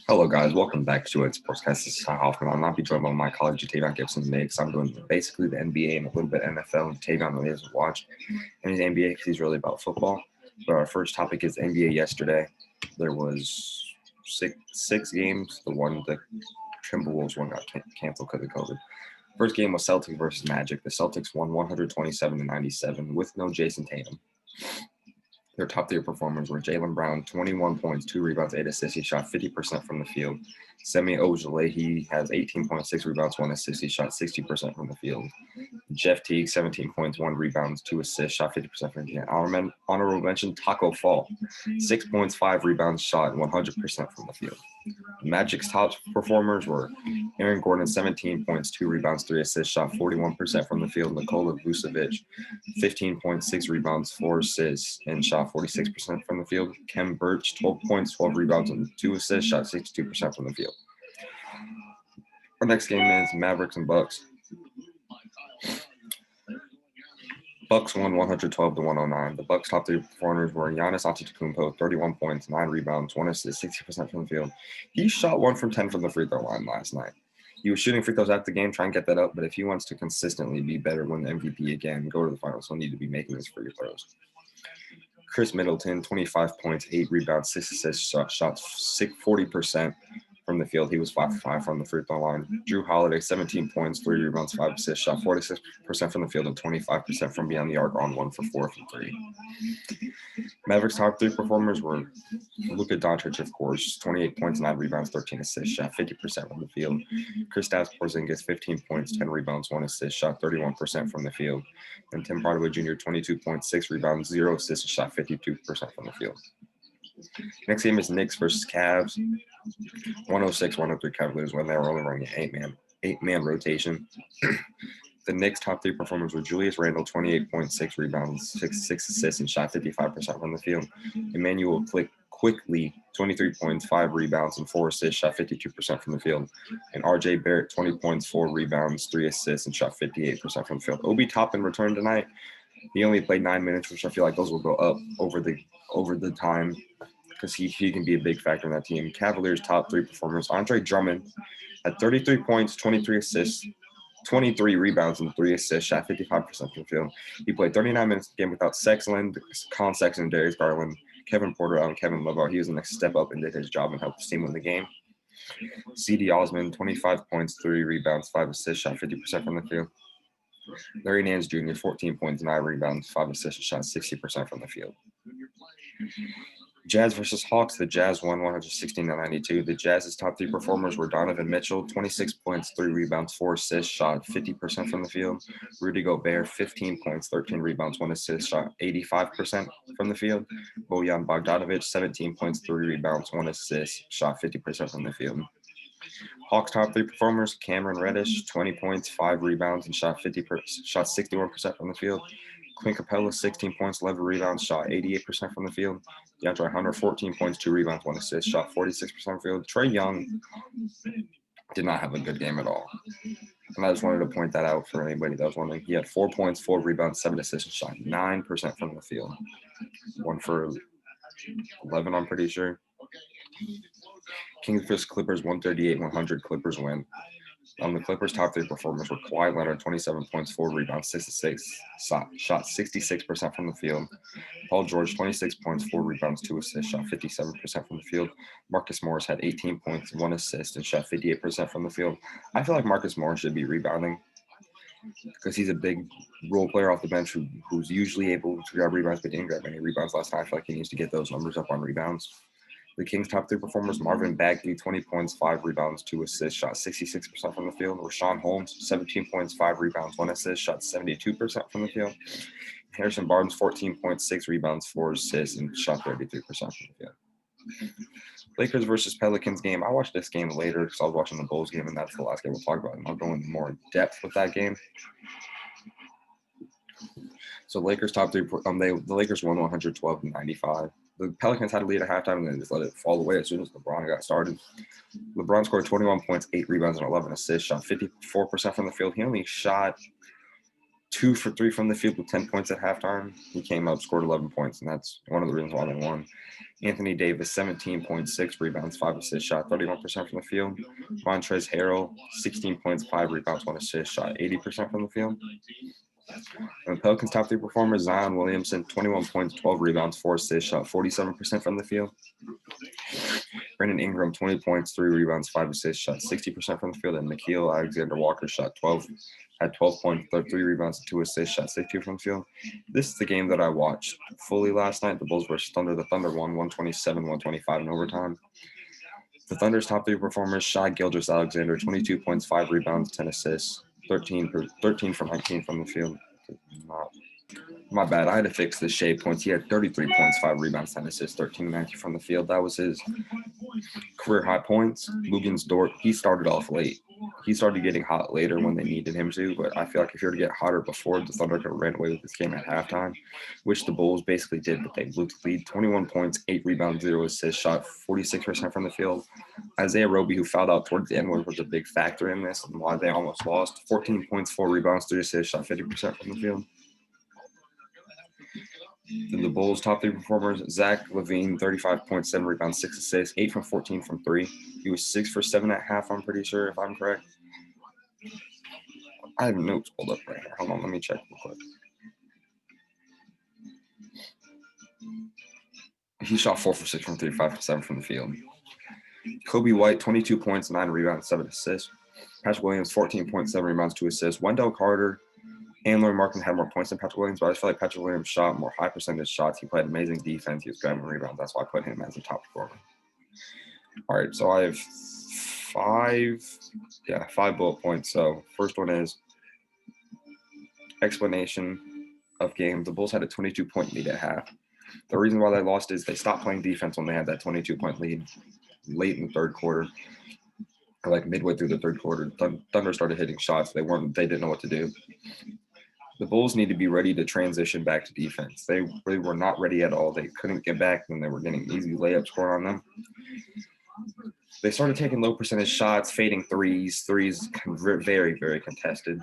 Hello, guys. Welcome back to it. Sportscast. This is Ty Hoffman. I'll not be joined by my colleague, Tavion Gibson, today because I'm doing basically the NBA and a little bit NFL. And Tavion really doesn't watch any NBA because he's really about football. But our first topic is NBA yesterday. There was six games. The Timberwolves one got canceled because of COVID. First game was Celtics versus Magic. The Celtics won 127-97 with no Jason Tatum. Their top three performers were Jaylen Brown, 21 points, 2 rebounds, 8 assists. He shot 50% from the field. Semi Ojeleye, he has 18.6 rebounds, 1 assist. He shot 60% from the field. Jeff Teague, 17 points, 1 rebounds, 2 assists, shot 50% from the field. Honorable mention, Taco Fall, 6 points, 5 rebounds, shot 100% from the field. Magic's top performers were Aaron Gordon, 17 points, 2 rebounds, 3 assists, shot 41% from the field. Nikola Vucevic, 15.6 rebounds, 4 assists, and shot 46% from the field. Kem Birch, 12 points, 12 rebounds, and 2 assists, shot 62% from the field. Our next game is Mavericks and Bucks. Bucks won 112-109. The Bucks' top three performers were Giannis Antetokounmpo, 31 points, 9 rebounds, 1 assist, 60% from the field. He shot 1 from 10 from the free throw line last night. He was shooting free throws after the game, trying to get that up, but if he wants to consistently be better, win the MVP again, go to the finals, he'll need to be making his free throws. Chris Middleton, 25 points, 8 rebounds, 6 assists, shot 40% from the field. He was 5 for 5 from the free throw line. Drew Holiday, 17 points, 3 rebounds, 5 assists, shot 46% from the field and 25% from beyond the arc on 1 for 4 from 3. Mavericks' top three performers were Luka Doncic, of course, 28 points, 9 rebounds, 13 assists, shot 50% from the field. Kristaps Porzingis, 15 points, 10 rebounds, 1 assist, shot 31% from the field. And Tim Hardaway Jr., 22 points, 6 rebounds, 0 assists, and shot 52% from the field. Next game is Knicks versus Cavs. 106-103 Cavaliers when they were only running an eight-man rotation. The Knicks' top three performers were Julius Randle, 28.6 rebounds, 6 assists, and shot 55% from the field. Emmanuel Quickly, 23 points, 5 rebounds, and 4 assists, shot 52% from the field. And R.J. Barrett, 20 points, 4 rebounds, 3 assists, and shot 58% from the field. Obi Toppin returned tonight. He only played 9 minutes, which I feel like those will go up over the time because he can be a big factor in that team. Cavaliers' top three performers, Andre Drummond had 33 points, 23 assists, 23 rebounds, and 3 assists, shot 55% from the field. He played 39 minutes a game without Sexland, Colin Sexton, Darius Garland, Kevin Porter, and Kevin Love. He was the next step up and did his job and helped his team win the game. C.D. Osman, 25 points, 3 rebounds, 5 assists, shot 50% from the field. Larry Nance Jr., 14 points, 9 rebounds, 5 assists, shot 60% from the field. Jazz versus Hawks. The Jazz won 116-92. The Jazz's top three performers were Donovan Mitchell, 26 points, 3 rebounds, 4 assists, shot 50% from the field. Rudy Gobert, 15 points, 13 rebounds, 1 assist, shot 85% from the field. Bojan Bogdanovic, 17 points, 3 rebounds, 1 assist, shot 50% from the field. Hawks' top three performers: Cameron Reddish, 20 points, 5 rebounds, and shot 61% from the field. Clint Capella, 16 points, 11 rebounds, shot 88% from the field. DeAndre Hunter, 14 points, 2 rebounds, 1 assist, shot 46% from the field. Trae Young did not have a good game at all. And I just wanted to point that out for anybody that was wondering. He had 4 points, 4 rebounds, 7 assists, and shot 9% from the field. 1 for 11, I'm pretty sure. Kings vs. Clippers, 138-100. Clippers win. The Clippers' top three performers were Kawhi Leonard, 27 points, 4 rebounds, 6 assists, shot 66% from the field. Paul George, 26 points, 4 rebounds, 2 assists, shot 57% from the field. Marcus Morris had 18 points, 1 assist, and shot 58% from the field. I feel like Marcus Morris should be rebounding because he's a big role player off the bench who's usually able to grab rebounds, but didn't grab any rebounds last time. I feel like he needs to get those numbers up on rebounds. The Kings' top three performers: Marvin Bagley, 20 points, 5 rebounds, 2 assists, shot 66% from the field. Rashawn Holmes, 17 points, 5 rebounds, 1 assist, shot 72% from the field. Harrison Barnes, 14 points, 6 rebounds, 4 assists, and shot 33% from the field. Lakers versus Pelicans game. I watched this game later because I was watching the Bulls game, and that's the last game we'll talk about. And I'll go into more depth with that game. So Lakers' top three, the Lakers won 112-95. The Pelicans had a lead at halftime and then just let it fall away as soon as LeBron got started. LeBron scored 21 points, 8 rebounds, and 11 assists, shot 54% from the field. He only shot 2 for 3 from the field with 10 points at halftime. He came up, scored 11 points, and that's one of the reasons why they won. Anthony Davis, 17.6 rebounds, 5 assists, shot 31% from the field. Montrezl Harrell, 16 points, 5 rebounds, 1 assist, shot 80% from the field. And the Pelicans' top 3 performers, Zion Williamson, 21 points, 12 rebounds, 4 assists, shot 47% from the field. Brandon Ingram, 20 points, 3 rebounds, 5 assists, shot 60% from the field. And Nickeil Alexander-Walker had 12 points, 3 rebounds, 2 assists, shot 60 from the field. This is the game that I watched fully last night. The Bulls versus Thunder. The Thunder won 127-125 in overtime. The Thunder's top 3 performers, Shai Gilgeous-Alexander, 22 points, 5 rebounds, 10 assists, 13 for 19 from the field. My bad. I had to fix the Shea points. He had 33 points, 5 rebounds, 10 assists, 13-19 from the field. That was his career high points. Luguentz Dort, he started off late. He started getting hot later when they needed him to, but I feel like if you were to get hotter before, the Thunder could have ran away with this game at halftime, which the Bulls basically did, but they blew the lead. 21 points, 8 rebounds, 0 assists, shot 46% from the field. Isaiah Roby, who fouled out towards the end, was a big factor in this and why they almost lost. 14 points, 4 rebounds, 3 assists, shot 50% from the field. Then the Bulls' top 3 performers, Zach LaVine, 35.7 rebounds, 6 assists, 8 from 14 from 3. He was 6 for 7 at half, I'm pretty sure, if I'm correct. I have notes pulled up right here. Hold on, let me check real quick. He shot 4 for 6 from 3, 5 for 7 from the field. Kobe White, 22 points, 9 rebounds, 7 assists. Patrick Williams, 14 points, 7 rebounds, 2 assists. Wendell Carter and Lauri Markkanen had more points than Patrick Williams, but I just feel like Patrick Williams shot more high percentage shots. He played amazing defense. He was grabbing rebounds. That's why I put him as a top performer. All right, so I have 5 bullet points. So first one is explanation of game. The Bulls had a 22-point lead at half. The reason why they lost is they stopped playing defense when they had that 22-point lead late in the third quarter. Or like midway through the third quarter, Thunder started hitting shots. They didn't know what to do. The Bulls need to be ready to transition back to defense. They really were not ready at all. They couldn't get back when they were getting easy layups scored on them. They started taking low percentage shots, fading threes very, very contested.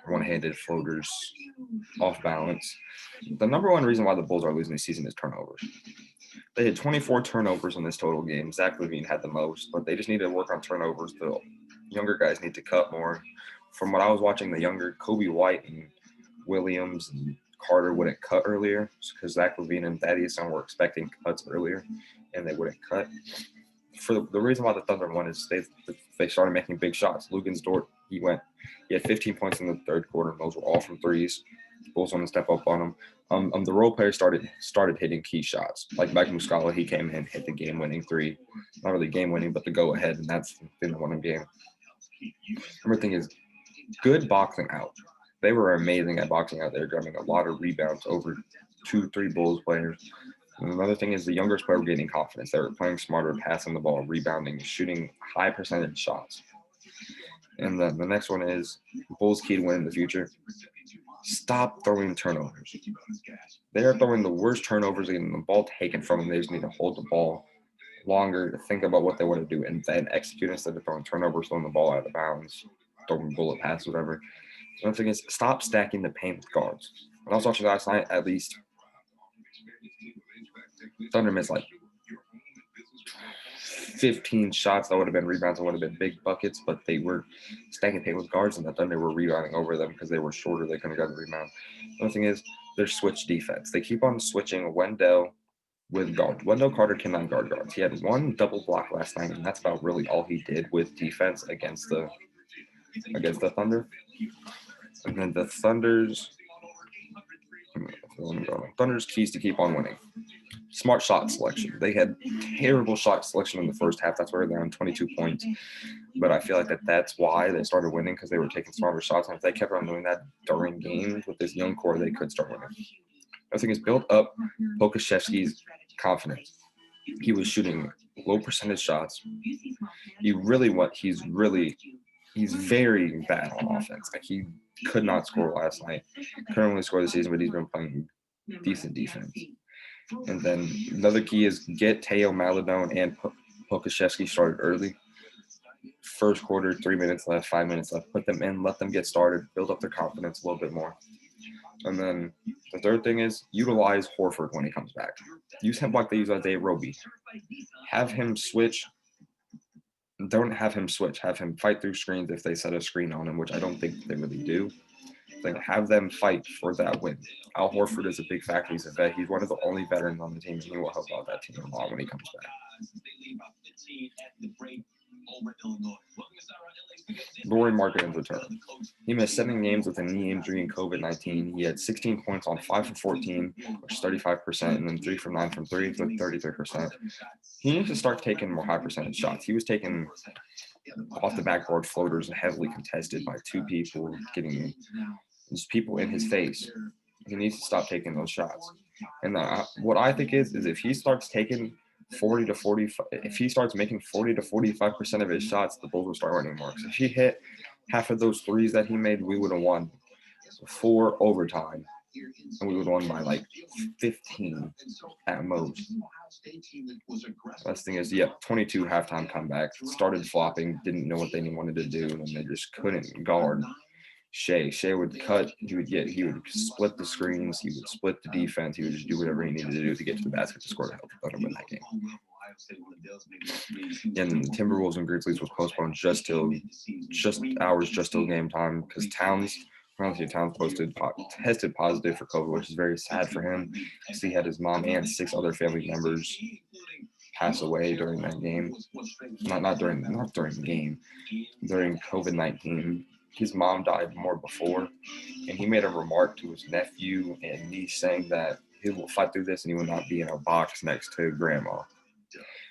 One-handed floaters, off balance. The number one reason why the Bulls are losing this season is turnovers. They had 24 turnovers in this total game. Zach LaVine had the most, but they just need to work on turnovers. The younger guys need to cut more. From what I was watching, the younger Kobe White and Williams and Carter wouldn't cut earlier because Zach LaVine and Thaddeus Young were expecting cuts earlier, and they wouldn't cut. For the reason why the Thunder won is they started making big shots. Luguentz Dort, he had 15 points in the third quarter, and those were all from threes. Bulls want to step up on him. The role players started hitting key shots. Like Mike Muscala, he came in, hit the game-winning 3. Not really game-winning, but the go-ahead, and that's the thing that won the game. Another thing is good boxing out. They were amazing at boxing out. They were grabbing a lot of rebounds over 2-3 Bulls players. And another thing is the younger players were getting confidence. They were playing smarter, passing the ball, rebounding, shooting high percentage shots. And then the next one is Bulls' key to win in the future. Stop throwing turnovers. They are throwing the worst turnovers, getting the ball taken from them. They just need to hold the ball longer to think about what they want to do and then execute instead of throwing turnovers, throwing the ball out of bounds, throwing bullet passes, whatever. Another thing is stop stacking the paint with guards. When I was watching last night, at least Thunder missed like 15 shots that would have been rebounds and would have been big buckets, but they were stacking paint with guards, and the Thunder were rebounding over them because they were shorter. They couldn't get the rebound. Another thing is their switch defense. They keep on switching Wendell with guards. Wendell Carter cannot guard guards. He had 1 double block last night, and that's about really all he did with defense against the Thunder. And then the Thunder's keys to keep on winning. Smart shot selection. They had terrible shot selection in the first half. That's where they're on 22 points. But I feel like that's why they started winning, because they were taking smarter shots. And if they kept on doing that during games with this young core, they could start winning. Another thing is build up Pokusevski's confidence. He was shooting low percentage shots. He's very bad on offense. Like, he could not score last night. Couldn't really score this season, but he's been playing decent defense. And then another key is get Teo Maladone and Pokusevski started early. first quarter, 3 minutes left, 5 minutes left. Put them in, let them get started, build up their confidence a little bit more. And then the third thing is utilize Horford when he comes back. Use him like they use Isaiah Roby. Have him switch. Don't have him switch. Have him fight through screens if they set a screen on him, which I don't think they really do. Like, have them fight for that win. Al Horford is a big factor. He's a vet. He's one of the only veterans on the team. He will help out that team a lot when he comes back. Lauri Markkanen's return. He missed 7 games with a knee injury and COVID-19. He had 16 points on 5 for 14, which is 35%, and then 3 for 9 from 3, with 33%. He needs to start taking more high percentage shots. He was taking off the backboard floaters and heavily contested by 2 people, getting just people in his face. He needs to stop taking those shots. And what I think is if he starts taking 40 to 45, if he starts making 40 to 45% of his shots, the Bulls will start winning more. So if he hit half of those threes that he made, we would have won 4 overtime, and we would have won by like 15 at most. Last thing is, 22 halftime comeback. Started flopping, didn't know what they wanted to do, and they just couldn't guard Shea. Shea would cut. He would split the screens. He would split the defense. He would just do whatever he needed to do to get to the basket to score to help them win that game. And the Timberwolves and Grizzlies was postponed just till game time because Towns tested positive for COVID, which is very sad for him because he had his mom and 6 other family members pass away during that game. Not during the game, during COVID-19. His mom died more before, and he made a remark to his nephew and niece saying that he will fight through this and he will not be in a box next to grandma,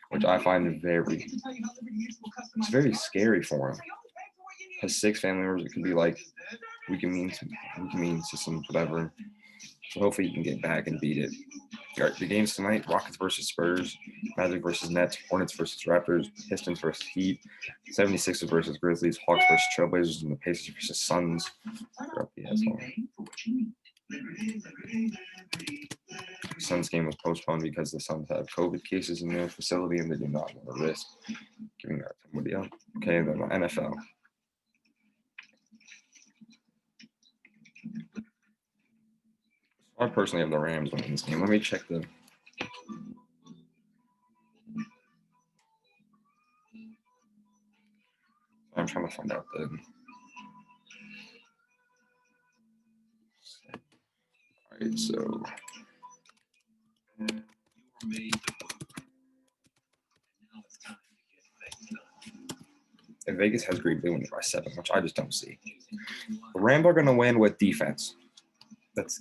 which I find very scary for him. Has 6 family members, it could be like weakening systems, whatever. So hopefully he can get back and beat it. All right, the games tonight: Rockets versus Spurs, Magic versus Nets, Hornets versus Raptors, Pistons versus Heat, 76ers versus Grizzlies, Hawks versus Trailblazers, and the Pacers versus Suns. Suns game was postponed because the Suns have COVID cases in their facility and they do not want to risk giving that to somebody else. Okay, and then the NFL. I personally have the Rams winning this game. Let me check the. I'm trying to find out the. All right, so. And Vegas has Green Bay winning by 7, which I just don't see. The Rams are going to win with defense.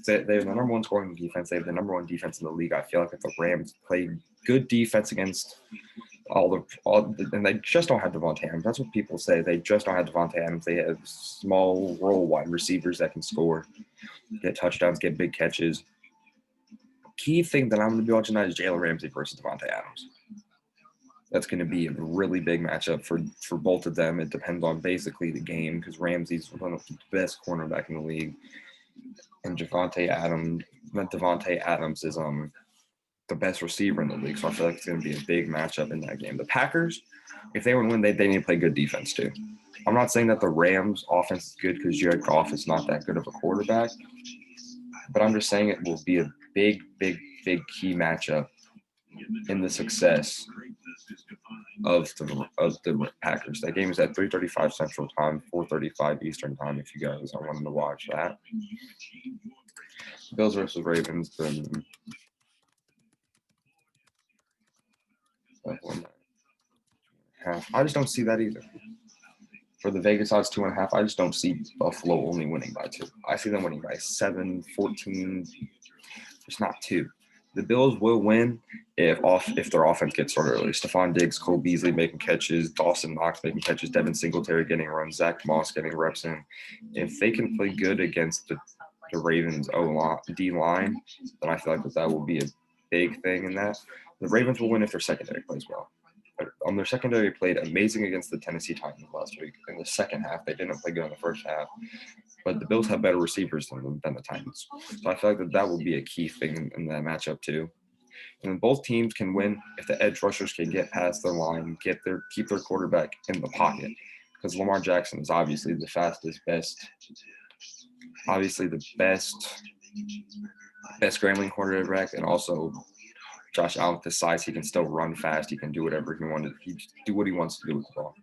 They have the number 1 scoring defense. They have the number 1 defense in the league. I feel like if the Rams play good defense against and they just don't have Devontae Adams. That's what people say. They just don't have Devontae Adams. They have small role wide receivers that can score, get touchdowns, get big catches. Key thing that I'm going to be watching tonight is Jalen Ramsey versus Devontae Adams. That's going to be a really big matchup for both of them. It depends on basically the game because Ramsey's one of the best cornerback in the league. And Devontae Adams is the best receiver in the league, so I feel like it's going to be a big matchup in that game. The Packers, if they want to win, they need to play good defense too. I'm not saying that the Rams' offense is good because Jared Goff is not that good of a quarterback, but I'm just saying it will be a big key matchup in the success of the Packers. That game is at 3:35 Central Time, 4:35 Eastern Time. If you guys are wanting to watch that, Bills versus Ravens. Then I just don't see that either. For the Vegas odds 2.5, I just don't see Buffalo only winning by 2. I see them winning by 7, 14, just not 2. The Bills will win if their offense gets started early. Stephon Diggs, Cole Beasley making catches, Dawson Knox making catches, Devin Singletary getting runs, Zach Moss getting reps in. If they can play good against the Ravens D-line, then I feel like that will be a big thing in that. The Ravens will win if their secondary plays well. Their secondary played amazing against the Tennessee Titans last week. In the second half, they didn't play good in the first half. But the Bills have better receivers than the Titans. So I feel like that will be a key thing in that matchup too. And both teams can win if the edge rushers can get past their line, keep their quarterback in the pocket. Because Lamar Jackson is obviously the best scrambling quarterback, and also Josh Allen with the size, he can still run fast. He can do whatever he wanted. He do what he wants to do with the ball.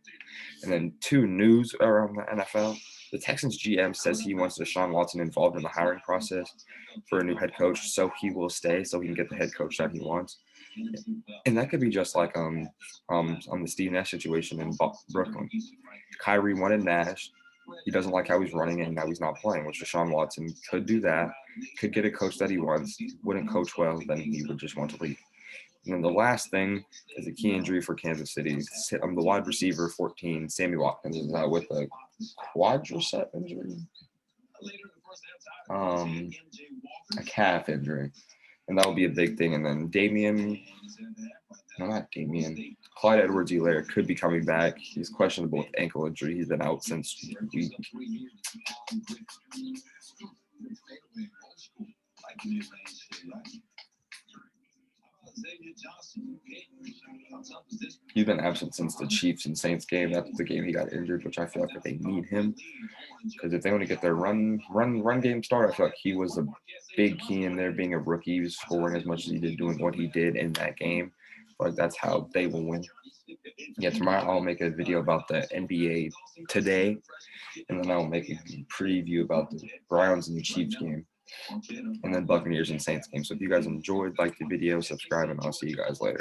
And then two news around the NFL. The Texans GM says he wants Deshaun Watson involved in the hiring process for a new head coach, so he will stay so he can get the head coach that he wants. And that could be just like on the Steve Nash situation in Brooklyn. Kyrie wanted Nash. He doesn't like how he's running and now he's not playing, which Deshaun Watson could do that, could get a coach that he wants, wouldn't coach well, then he would just want to leave. And then the last thing is a key injury for Kansas City. The wide receiver 14, Sammy Watkins, is out with a quadricep injury, a calf injury, and that will be a big thing. And then Clyde Edwards-Helaire could be coming back. He's questionable with ankle injury. He's been out since week. He's been absent since the Chiefs and Saints game. That's the game he got injured, which I feel like they need him, because if they want to get their run game started, I feel like he was a big key in there. Being a rookie, he was scoring as much as he did, doing what he did in that game. Like that's how they will win. Yeah, tomorrow I'll make a video about the NBA today, and then I'll make a preview about the Browns and the Chiefs game, and then Buccaneers and Saints game. So if you guys enjoyed, like the video, subscribe, and I'll see you guys later.